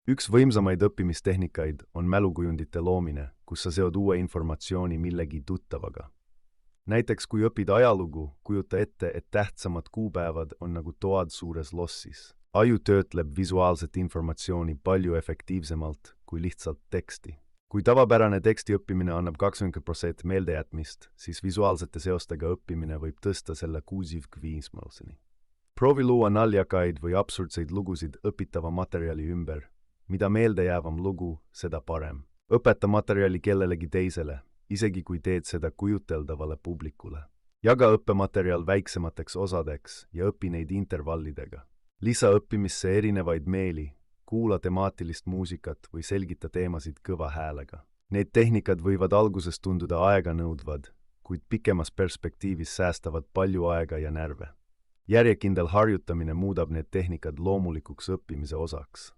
Üks võimsamaid õppimistehnikaid on mälukujundite loomine, kus sa seod uue informatsiooni millegi tuttavaga. Näiteks kui õpid ajalugu, kujuta ette, et tähtsamad kuupäevad on nagu toad suures lossis. Aju töötleb visuaalset informatsiooni palju efektiivsemalt kui lihtsalt teksti. Kui tavapärane teksti õppimine annab 20% meeldejätmist, siis visuaalsete seostega õppimine võib tõsta selle 65%. Proovi luua naljakaid või absurdseid lugusid õpitava materjali ümber. Mida meeldejäävam lugu, seda parem. Õpeta materjali kellelegi teisele, isegi kui teed seda kujuteldavale publikule. Jaga õppematerjal väiksemateks osadeks ja õpi neid intervallidega. Lisa õppimisse erinevaid meeli, kuula temaatilist muusikat või selgita teemasid kõva häälega. Need tehnikad võivad alguses tunduda aeganõudvad, kuid pikemas perspektiivis säästavad palju aega ja närve. Järjekindel harjutamine muudab need tehnikad loomulikuks õppimise osaks.